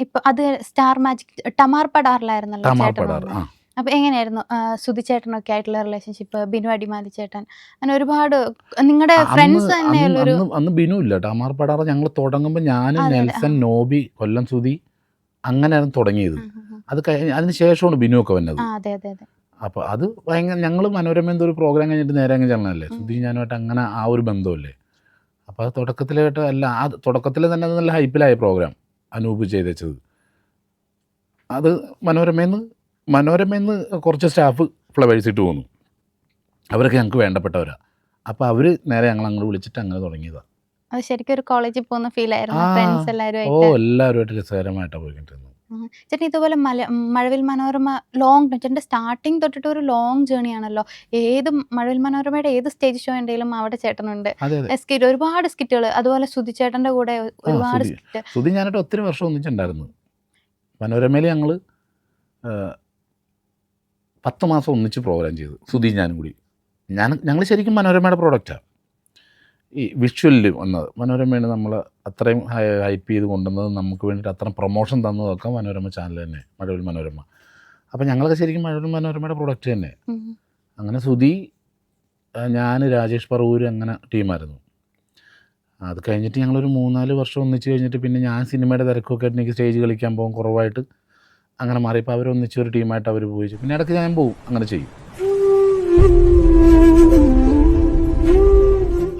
ഇപ്പൊ അത് star magic ടമാർ പടാറിലായിരുന്നല്ലോ ടമാർ ചേട്ടൻ പടാർ. വന്നത്. അപ്പൊ എങ്ങനെയായിരുന്നു സുധി ചേട്ടനൊക്കെ ആയിട്ടുള്ള റിലേഷൻഷിപ്പ്? ബിനു അടിമാലി ചേട്ടൻ അങ്ങനെ ഒരുപാട് നിങ്ങളുടെ അന്ന് ഫ്രണ്ട്സ് അന്ന് തന്നെയുള്ളൊരു അന്ന് അന്ന് ബിനു ഇല്ല. ടമാർ പടാർ ഞങ്ങൾ തുടങ്ങുമ്പോൾ ഞാൻ, അതെ, അതെ. നെൽസൺ, നോബി, കൊല്ലം സുധി അങ്ങനെയാണ് തുടങ്ങിയത്. ഉം, ഉം, ഉം. അത് അതിന് ശേഷമാണ് ബിനു ഒക്കെ വന്നത്. അതെ, അതെ, അതെ. അപ്പോൾ അത് ഭയങ്കര ഞങ്ങൾ മനോരമ എന്തോ ഒരു പ്രോഗ്രാം കഴിഞ്ഞിട്ട് നേരെ അങ്ങ് ചെല്ലണമല്ലേ. ഉം. സുധി ഞാനുമായിട്ട് അങ്ങനെ ആ ഒരു ബന്ധമല്ലേ. അപ്പോൾ അത് തുടക്കത്തിലായിട്ട് അല്ല, ആ തുടക്കത്തിൽ തന്നെ അത് നല്ല ഹൈപ്പിലായ പ്രോഗ്രാം അനൂപ് ചെയ്തത്. അത് മനോരമയിൽ നിന്ന് കുറച്ച് സ്റ്റാഫ് ഫ്ലവേഴ്സിട്ട് പോന്നു. അവരൊക്കെ ഞങ്ങൾക്ക് വേണ്ടപ്പെട്ടവരാണ്. അപ്പോൾ അവർ നേരെ ഞങ്ങൾ അങ്ങോട്ട് വിളിച്ചിട്ട് അങ്ങനെ തുടങ്ങിയതാണ്. അത് ശരിക്കും ഒരു കോളേജിൽ പോകുന്ന ഫീൽ ആയിരുന്നു ആ ഫ്രണ്ട്സ് ഓ എല്ലാവരുമായിട്ട്. എല്ലാവരുമായിട്ട് രസകരമായിട്ടാണ് പോയിക്കൊണ്ടിരുന്നത്. ചേട്ടൻ ഇതുപോലെ മഴവിൽ മനോരമ ലോങ് ചേട്ടൻ്റെ സ്റ്റാർട്ടിങ് തൊട്ടിട്ട് ഒരു ലോങ് ജേണി ആണല്ലോ. മഴവിൽ മനോരമയുടെ ഏത് സ്റ്റേജ് ഷോ ഉണ്ടെങ്കിലും അവിടെ ചേട്ടനുണ്ട്. അതെ അതെ. സ്കിറ്റ് ഒരുപാട് സ്കിറ്റുകൾ അതുപോലെ സുധി ചേട്ടൻ്റെ കൂടെ ഒരുപാട് സ്കിറ്റ്. സുധി ഞാനായിട്ട് ഒത്തിരി വർഷം ഒന്നിച്ചുണ്ടായിരുന്നു. മനോരമയിൽ ഞങ്ങൾ 10 മാസം ഒന്നിച്ച് പ്രോഗ്രാം ചെയ്തു, സുധി ഞാനും കൂടി. ഞങ്ങൾ ശരിക്കും മനോരമയുടെ പ്രോഡക്റ്റാണ്. ഈ വിഷ്വലിൽ വന്നത് മനോരമയാണ്. നമ്മൾ അത്രയും ഹൈപ്പ് ചെയ്ത് കൊണ്ടുവന്നത്, നമുക്ക് വേണ്ടിയിട്ട് അത്രയും പ്രൊമോഷൻ തന്നതൊക്കെ മനോരമ ചാനൽ തന്നെ, മഴവിൽ മനോരമ. അപ്പോൾ ഞങ്ങളൊക്കെ ശരിക്കും മഴവിൽ മനോരമയുടെ പ്രൊഡക്റ്റ് തന്നെ. അങ്ങനെ സുധി, ഞാൻ, രാജേഷ് പറവൂർ അങ്ങനെ ടീമായിരുന്നു. അത് കഴിഞ്ഞിട്ട് ഞങ്ങളൊരു 3-4 വർഷം ഒന്നിച്ച് കഴിഞ്ഞിട്ട് പിന്നെ ഞാൻ സിനിമയുടെ തിരക്കൊക്കെ ആയിട്ട് എനിക്ക് സ്റ്റേജ് കളിക്കാൻ പോകും കുറവായിട്ട് അങ്ങനെ മാറിയപ്പോൾ അവരൊന്നിച്ച് ഒരു ടീമായിട്ട് അവർ പോയി. പിന്നെ ഇടയ്ക്ക് ഞാൻ പോവും, അങ്ങനെ ചെയ്യും.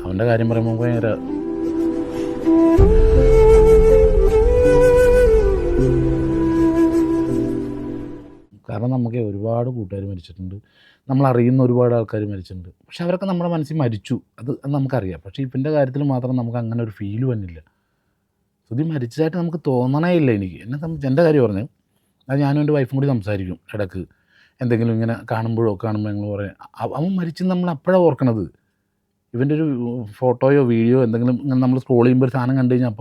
അവൻ്റെ കാര്യം പറയുമ്പോൾ ഭയങ്കര കാരണം നമുക്ക് ഒരുപാട് കൂട്ടുകാർ മരിച്ചിട്ടുണ്ട്, നമ്മളറിയുന്ന ഒരുപാട് ആൾക്കാർ മരിച്ചിട്ടുണ്ട്. പക്ഷെ അവരൊക്കെ നമ്മുടെ മനസ്സിൽ മരിച്ചു, അത് നമുക്കറിയാം. പക്ഷേ ഇവൻ്റെ കാര്യത്തിൽ മാത്രം നമുക്ക് അങ്ങനെ ഒരു ഫീല് വന്നില്ല. സുധി മരിച്ചതായിട്ട് നമുക്ക് തോന്നണേ ഇല്ല. എനിക്ക് എന്നെ സംബന്ധിച്ച് എൻ്റെ കാര്യം പറഞ്ഞു, അത് ഞാനും എൻ്റെ വൈഫും കൂടി സംസാരിക്കും ഇടയ്ക്ക്. എന്തെങ്കിലും ഇങ്ങനെ കാണുമ്പോൾ ഞങ്ങൾ പറയും അവൻ മരിച്ചെന്ന് നമ്മൾ അപ്പോഴാണ് ഓർക്കണത്. ഇവൻ്റെ ഒരു ഫോട്ടോയോ വീഡിയോ എന്തെങ്കിലും ഇങ്ങനെ നമ്മൾ സ്ക്രോൾ ചെയ്യുമ്പോൾ ഒരു സാധനം കണ്ടു കഴിഞ്ഞാൽ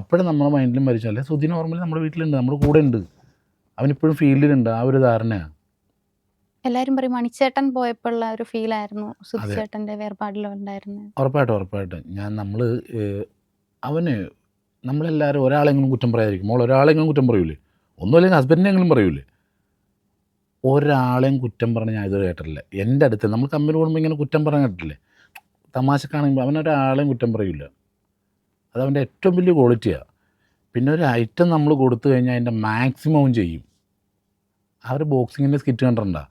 അപ്പോഴും നമ്മളെ മൈൻഡിലും മരിച്ചു. അല്ലെ സുധി നോർമലി നമ്മുടെ വീട്ടിലുണ്ട്, നമ്മുടെ കൂടെ ഉണ്ട്, അവനിപ്പോഴും ഫീൽഡിലുണ്ട്. ആ ഒരു ധാരണയാണ്. എല്ലാവരും പറയും മണിച്ചേട്ടൻ പോയപ്പോഴുള്ള ഒരു ഫീൽ ആയിരുന്നു സുധി ചേട്ടൻ്റെ വേർപാടിലുണ്ടായിരുന്നത്. ഉറപ്പായിട്ടും നമ്മൾ അവന് നമ്മളെല്ലാവരും ഒരാളെങ്കിലും കുറ്റം പറയാതിരിക്കും. ഒരാളെങ്കിലും കുറ്റം പറയൂലേ, ഒന്നുമില്ലെങ്കിൽ ഹസ്ബൻഡിനെങ്കിലും പറയൂലേ. ഒരാളെയും കുറ്റം പറഞ്ഞ് ഞാൻ ഇതുവരെ കേട്ടിട്ടില്ല. എൻ്റെ അടുത്ത് നമ്മൾ കമ്പനി കൂടുമ്പോൾ ഇങ്ങനെ കുറ്റം പറയാൻ കേട്ടിട്ടില്ലേ, തമാശക്കാണെങ്കിൽ അവനൊരാളെയും കുറ്റം പറയില്ല. അതവൻ്റെ ഏറ്റവും വലിയ ക്വാളിറ്റിയാണ്. പിന്നെ ഒരു ഐറ്റം നമ്മൾ കൊടുത്തു കഴിഞ്ഞാൽ അതിൻ്റെ മാക്സിമം ചെയ്യും. ആ ഒരു ബോക്സിങ്ങിൻ്റെ സ്കിറ്റ് കണ്ടിട്ടുണ്ടോ,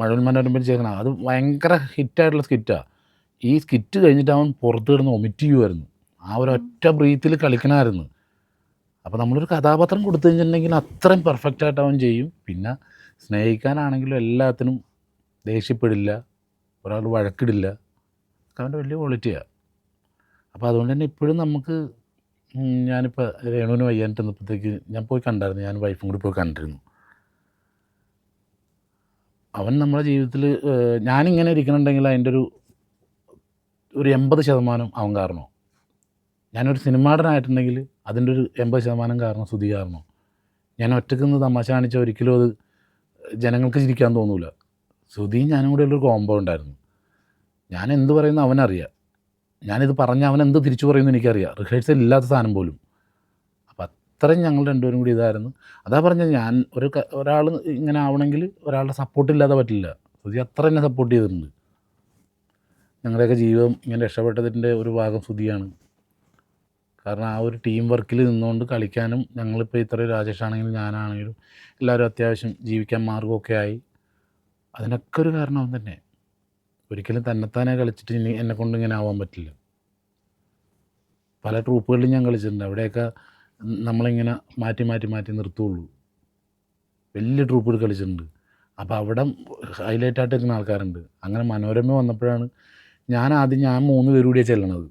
മഴവിൽ മനോരമയിൽ ചേർക്കണം? അത് ഭയങ്കര ഹിറ്റായിട്ടുള്ള സ്കിറ്റാണ്. ഈ സ്കിറ്റ് കഴിഞ്ഞിട്ട് അവൻ പുറത്ത് കിടന്ന് വൊമിറ്റ് ചെയ്യുമായിരുന്നു. ആ ഒരൊറ്റ ബ്രീത്തിൽ കളിക്കണമായിരുന്നു. അപ്പോൾ നമ്മളൊരു കഥാപാത്രം കൊടുത്തു കഴിഞ്ഞിട്ടുണ്ടെങ്കിൽ അത്രയും പെർഫെക്റ്റായിട്ട് അവൻ ചെയ്യും. പിന്നെ സ്നേഹിക്കാനാണെങ്കിലും എല്ലാത്തിനും ദേഷ്യപ്പെടില്ല, ഒരാൾ വഴക്കിടില്ല. അവൻ്റെ വലിയ ക്വാളിറ്റിയാണ്. അപ്പോൾ അതുകൊണ്ട് തന്നെ ഇപ്പോഴും നമുക്ക് ഞാനിപ്പോൾ രേണുവിന് വയ്യാനിട്ട് വന്നപ്പോഴത്തേക്ക് ഞാൻ പോയി കണ്ടായിരുന്നു, ഞാൻ വൈഫും കൂടി പോയി കണ്ടിരുന്നു. അവൻ നമ്മുടെ ജീവിതത്തിൽ ഞാനിങ്ങനെ ഇരിക്കണമെന്നുണ്ടെങ്കിൽ അതിൻ്റെ ഒരു 80% അവൻ കാരണമാണ്. ഞാനൊരു സിനിമാടനായിട്ടുണ്ടെങ്കിൽ അതിൻ്റെ ഒരു 80% കാരണം സുധി കാരണം. ഞാൻ ഒറ്റയ്ക്ക് നിന്ന് തമാശ കാണിച്ചാൽ ഒരിക്കലും അത് ജനങ്ങൾക്ക് ചിരിക്കാൻ തോന്നില്ല. സുധിയും ഞാനും കൂടെ ഉള്ളൊരു കോംബോ ഉണ്ടായിരുന്നു. ഞാൻ എന്ത് പറയുന്നു അവനറിയാം, ഞാനിത് പറഞ്ഞാൽ അവൻ എന്ത് തിരിച്ചു പറയുന്നു എനിക്കറിയാം. റിഹേഴ്സൽ ഇല്ലാത്ത സാധനം പോലും. അപ്പം അത്രയും ഞങ്ങൾ രണ്ടുപേരും കൂടി ഇതായിരുന്നു. അതാ പറഞ്ഞത്, ഞാൻ ഒരാൾ ഇങ്ങനെ ആവണമെങ്കിൽ ഒരാളുടെ സപ്പോർട്ടില്ലാതെ പറ്റില്ല. സുധി അത്ര എന്നെ സപ്പോർട്ട് ചെയ്തിട്ടുണ്ട്. ഞങ്ങളുടെയൊക്കെ ജീവിതം ഇങ്ങനെ രക്ഷപ്പെട്ടതിൻ്റെ ഒരു ഭാഗം സുധിയാണ്. കാരണം ആ ഒരു ടീം വർക്കിൽ നിന്നുകൊണ്ട് കളിക്കാനും, ഞങ്ങളിപ്പോൾ ഇത്രയും രാജേഷാണെങ്കിലും ഞാനാണെങ്കിലും എല്ലാവരും അത്യാവശ്യം ജീവിക്കാൻ മാർഗ്ഗമൊക്കെ ആയി. അതിനൊക്കെ ഒരു കാരണം അവൻ തന്നെ. ഒരിക്കലും തന്നെത്താനെ കളിച്ചിട്ട് ഇനി എന്നെക്കൊണ്ട് ഇങ്ങനെ ആവാൻ പറ്റില്ല. പല ട്രൂപ്പുകളിലും ഞാൻ കളിച്ചിട്ടുണ്ട്. അവിടെയൊക്കെ നമ്മളിങ്ങനെ മാറ്റി നിർത്തുകയുള്ളൂ. വലിയ ട്രൂപ്പുകൾ കളിച്ചിട്ടുണ്ട്. അപ്പോൾ അവിടെ ഹൈലൈറ്റായിട്ട് നിൽക്കുന്ന ആൾക്കാരുണ്ട്. അങ്ങനെ മനോരമ വന്നപ്പോഴാണ് ഞാൻ 3 പേര് കൂടിയാണ് ചെല്ലണത്.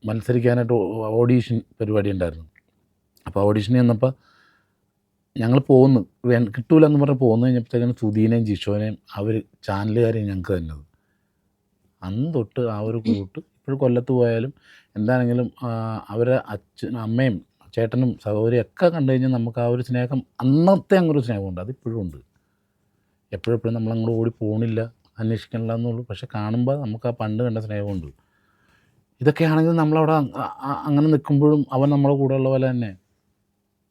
മത്സരിക്കാനായിട്ട് ഓഡീഷൻ പരിപാടി ഉണ്ടായിരുന്നു. അപ്പോൾ ഓഡീഷന് ചെന്നപ്പോൾ ഞങ്ങൾ കിട്ടൂല എന്ന് പറഞ്ഞ് പോന്നു കഴിഞ്ഞപ്പോഴത്തേക്കാണ് സുധീനെയും ജിഷോനെയും അവർ ചാനലുകാരെയും ഞങ്ങൾക്ക് തന്നത്. അന്ന് തൊട്ട് ആ ഒരു കൂട്ട് ഇപ്പോഴും കൊല്ലത്ത് പോയാലും എന്താണെങ്കിലും അവരെ അമ്മയും ചേട്ടനും സഹോദരിയും ഒക്കെ കണ്ടു കഴിഞ്ഞാൽ നമുക്ക് ആ ഒരു സ്നേഹം, അന്നത്തെ അങ്ങനെ ഒരു സ്നേഹമുണ്ട്, അതിപ്പോഴും ഉണ്ട്. എപ്പോഴും നമ്മളങ്ങോട്ട് ഓടി പോകണില്ല, അന്വേഷിക്കണില്ല എന്നുള്ളൂ. പക്ഷെ കാണുമ്പോൾ നമുക്ക് ആ പണ്ട് കണ്ട സ്നേഹമുണ്ട്. ഇതൊക്കെയാണെങ്കിൽ നമ്മളവിടെ അങ്ങനെ നിൽക്കുമ്പോഴും അവൻ നമ്മളെ കൂടെ ഉള്ള പോലെ തന്നെ.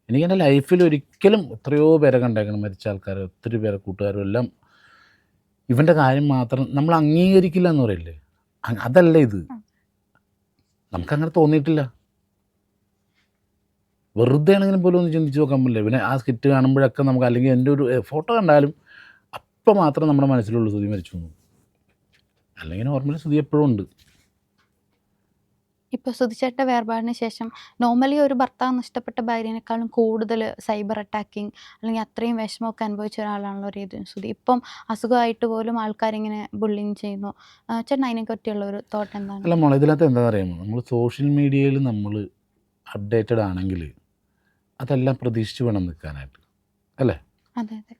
എനിക്ക് എൻ്റെ ലൈഫിൽ ഒരിക്കലും എത്രയോ പേരെ കണ്ടേക്കണം, മരിച്ച ആൾക്കാർ, ഒത്തിരി പേരെ കൂട്ടുകാരും എല്ലാം. ഇവൻ്റെ കാര്യം മാത്രം നമ്മൾ അംഗീകരിക്കില്ല എന്ന് പറയില്ലേ, അതല്ല ഇത്. നമുക്കങ്ങനെ തോന്നിയിട്ടില്ല. വെറുതെ ആണെങ്കിലും പോലും ഒന്ന് ചിന്തിച്ച് നോക്കാൻ പറ്റില്ല. പിന്നെ ആ സ്കിറ്റ് കാണുമ്പോഴൊക്കെ നമുക്ക്, അല്ലെങ്കിൽ എൻ്റെ ഒരു ഫോട്ടോ കണ്ടാലും അപ്പം മാത്രം നമ്മുടെ മനസ്സിലുള്ളൂ സുധി മരിച്ചു എന്ന്. അല്ലെങ്കിൽ നോർമലി സുധി എപ്പോഴും ഉണ്ട്. ഇപ്പോൾ സുധിച്ചേട്ടൻ്റെ വേർപാടിന് ശേഷം നോർമലി ഒരു ഭർത്താവ് നഷ്ടപ്പെട്ട ഭാര്യനേക്കാളും കൂടുതൽ സൈബർ അറ്റാക്കിങ് അല്ലെങ്കിൽ അത്രയും വിഷമമൊക്കെ അനുഭവിച്ച ഒരാളാണല്ലോ സുധി. ഇപ്പം അസുഖമായിട്ട് പോലും ആൾക്കാരിങ്ങനെ ബുള്ളിങ് ചെയ്യുന്നു. ചേട്ടൻ അതിനെ പറ്റിയുള്ള ഒരു തോട്ട് എന്താണ്? അല്ല മോളെ, ഇതിനകത്ത് എന്താ പറയുമ്പോൾ, നമ്മൾ സോഷ്യൽ മീഡിയയിൽ നമ്മൾ അപ്ഡേറ്റഡ് ആണെങ്കിൽ അതെല്ലാം പ്രതീക്ഷിച്ച് വേണം നിൽക്കാനായിട്ട്, അല്ലേ? അതെ അതെ.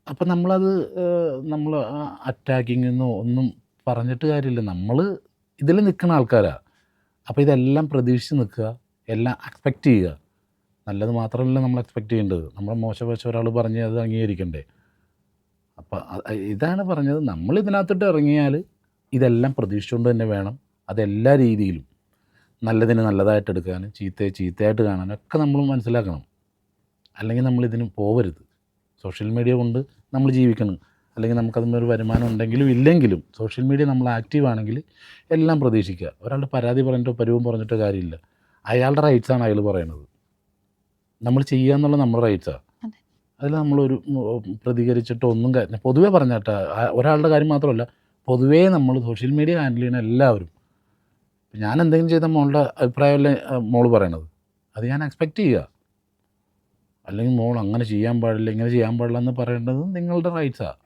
അപ്പം നമ്മളത് നമ്മൾ അറ്റാക്കിങ് എന്നോ ഒന്നും പറഞ്ഞിട്ട് കാര്യമില്ല. നമ്മൾ ഇതിൽ നിൽക്കുന്ന ആൾക്കാരാണ്. അപ്പോൾ ഇതെല്ലാം പ്രതീക്ഷിച്ച് നിൽക്കുക, എല്ലാം എക്സ്പെക്റ്റ് ചെയ്യുക. നല്ലത് മാത്രമല്ല നമ്മൾ എക്സ്പെക്റ്റ് ചെയ്യേണ്ടത്, നമ്മുടെ മോശം ഒരാൾ പറഞ്ഞ് അത് അംഗീകരിക്കണ്ടേ. അപ്പോൾ ഇതാണ് പറഞ്ഞത്, നമ്മൾ ഇതിനകത്തോട്ട് ഇറങ്ങിയാൽ ഇതെല്ലാം പ്രതീക്ഷിച്ചുകൊണ്ട് തന്നെ വേണം. അതെല്ലാ രീതിയിലും നല്ലതിന് നല്ലതായിട്ട് എടുക്കാനും ചീത്തയെ ചീത്തയായിട്ട് കാണാനും ഒക്കെ നമ്മൾ മനസ്സിലാക്കണം. അല്ലെങ്കിൽ നമ്മളിതിന് പോവരുത്. സോഷ്യൽ മീഡിയ കൊണ്ട് നമ്മൾ ജീവിക്കണം, അല്ലെങ്കിൽ നമുക്കതിനൊരു വരുമാനം ഉണ്ടെങ്കിലും ഇല്ലെങ്കിലും സോഷ്യൽ മീഡിയ നമ്മൾ ആക്റ്റീവ് ആണെങ്കിൽ എല്ലാം പ്രതീക്ഷിക്കുക. ഒരാളുടെ പരാതി പറഞ്ഞിട്ടോ പരുവം പറഞ്ഞിട്ടോ കാര്യമില്ല. അയാളുടെ റൈറ്റ്സാണ് അയാൾ പറയണത്. നമ്മൾ ചെയ്യുക എന്നുള്ളത് നമ്മുടെ റൈറ്റ്സാണ്. അതിൽ നമ്മളൊരു പ്രതികരിച്ചിട്ടോ ഒന്നും പൊതുവേ പറഞ്ഞാട്ടാ, ഒരാളുടെ കാര്യം മാത്രമല്ല, പൊതുവേ നമ്മൾ സോഷ്യൽ മീഡിയ ഹാൻഡിൽ ചെയ്യുന്ന എല്ലാവരും, ഞാൻ എന്തെങ്കിലും ചെയ്ത മോളുടെ അഭിപ്രായമല്ലേ മോള് പറയണത്, അത് ഞാൻ എക്സ്പെക്റ്റ് ചെയ്യുക. അല്ലെങ്കിൽ മോൾ അങ്ങനെ ചെയ്യാൻ പാടില്ല, ഇങ്ങനെ ചെയ്യാൻ പാടില്ല എന്ന് പറയേണ്ടത് നിങ്ങളുടെ റൈറ്റ്സാണ്.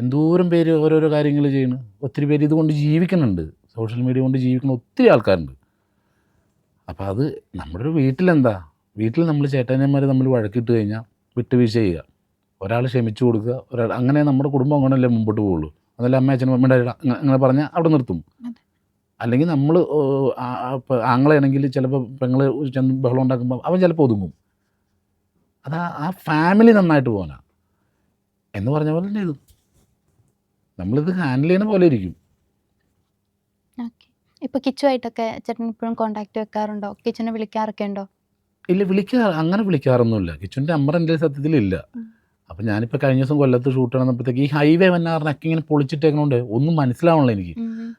എന്തോരം പേര് ഓരോരോ കാര്യങ്ങൾ ചെയ്യുന്നു. ഒത്തിരി പേര് ഇതുകൊണ്ട് ജീവിക്കുന്നുണ്ട്, സോഷ്യൽ മീഡിയ കൊണ്ട് ജീവിക്കുന്ന ഒത്തിരി ആൾക്കാരുണ്ട്. അപ്പോൾ അത് നമ്മുടെ ഒരു വീട്ടിലെന്താ, വീട്ടിൽ നമ്മൾ ചേട്ടന്മാർ നമ്മൾ വഴക്കിട്ട് കഴിഞ്ഞാൽ വിട്ടുവീഴ്ച ചെയ്യുക, ഒരാൾ ക്ഷമിച്ചു കൊടുക്കുക, ഒരാൾ, അങ്ങനെ നമ്മുടെ കുടുംബം അങ്ങനെയല്ലേ മുമ്പോട്ട് പോവുള്ളൂ. അതല്ല അമ്മ അച്ഛനും അമ്മയുടെ അങ്ങനെ പറഞ്ഞാൽ അവിടെ നിർത്തും. അല്ലെങ്കിൽ നമ്മൾ ആങ്ങളെയാണെങ്കിൽ ചിലപ്പോൾ പെങ്ങൾ ചെന്ന് ബഹളം ഉണ്ടാക്കുമ്പോൾ അവൻ ചിലപ്പോൾ ഒതുങ്ങും. അത് ആ ഫാമിലി നന്നായിട്ട് പോകാനാ എന്ന് പറഞ്ഞ പോലെ തന്നെ ഇതും നമ്മളിത് ഹാൻഡിൽ ചെയ്യുന്ന പോലെ ഇരിക്കും. ഓക്കെ. ഇപ്പോൾ കിച്ചുമായിട്ടൊക്കെ ചേട്ടൻ ഇപ്പോഴും കോൺടാക്ട് വെക്കാറുണ്ടോ? കിച്ചുനെ വിളിക്കാറൊക്കെ ഉണ്ടോ? ഇല്ല, അങ്ങനെ വിളിക്കാറൊന്നുമില്ല. കിച്ചുവിൻ്റെ നമ്പർ എൻ്റെ സത്യത്തിലില്ല. അപ്പം ഞാനിപ്പോൾ കഴിഞ്ഞ ദിവസം കൊല്ലത്ത് ഷൂട്ട് നടന്നപ്പോഴത്തേക്ക് ഈ ഹൈവേ വന്നാറിനൊക്കെ ഇങ്ങനെ പൊളിച്ചിട്ടേക്കണോണ്ട് ഒന്നും മനസ്സിലാവണല്ലോ എനിക്ക്.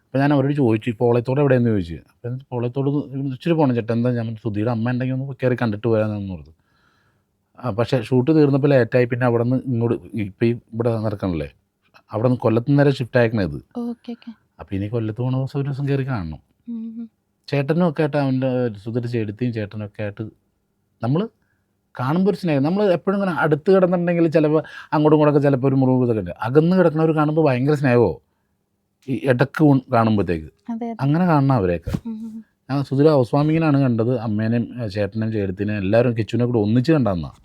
അപ്പോൾ ഞാൻ അവരോട് ചോദിച്ചു പോളയത്തോട് എവിടെയെന്ന് ചോദിച്ചു. അപ്പം പോളയത്തോട് ഇച്ചിരി പോകണം ചേട്ടാ, എന്താ ഞാൻ സുധിയുടെ അമ്മ ഉണ്ടെങ്കിൽ ഒന്ന് കയറി കണ്ടിട്ട് വരാമെന്ന് പറഞ്ഞു. പക്ഷേ ഷൂട്ട് തീർന്നപ്പോൾ ലേറ്റായി. പിന്നെ അവിടെ നിന്ന് ഇങ്ങോട്ട് ഇപ്പം ഈ ഇവിടെ നടക്കണല്ലേ, അവിടെ നിന്ന് കൊല്ലത്ത് നേരെ ഷിഫ്റ്റ് ആക്കണേ ഇത്. അപ്പോൾ ഇനി കൊല്ലത്ത് പോകണ ദിവസം ഒരു ദിവസം കയറി കാണണം. ചേട്ടനും ഒക്കെ ആയിട്ട്, അവൻ്റെ സുധിയുടെ ചേട്ടത്തിയും ചേട്ടനും ഒക്കെ ആയിട്ട് നമ്മൾ കാണുമ്പോൾ ഒരു സ്നേഹം. നമ്മൾ എപ്പോഴും ഇങ്ങനെ അടുത്ത് കിടന്നിട്ടുണ്ടെങ്കിൽ ചിലപ്പോൾ അങ്ങോട്ടും ഇങ്ങോട്ടൊക്കെ ചിലപ്പോൾ ഒരു മുറിവ് ഇതൊക്കെ ഉണ്ട്. അകന്ന് കിടക്കുന്നവർ കാണുമ്പോൾ ഭയങ്കര സ്നേഹമോ ഈ ഇടക്ക് കാണുമ്പോഴത്തേക്ക് അങ്ങനെ കാണണം അവരെയൊക്കെ. ഞാൻ സുധിയുടെ ഹൗസ് വാമിങ്ങിനാണ് കണ്ടത്. അമ്മേനെയും ചേട്ടനെയും ചേട്ടത്തിനെയും എല്ലാവരും കിച്ചുവിനെ കൂടെ ഒന്നിച്ച് കണ്ടെന്നാണ്.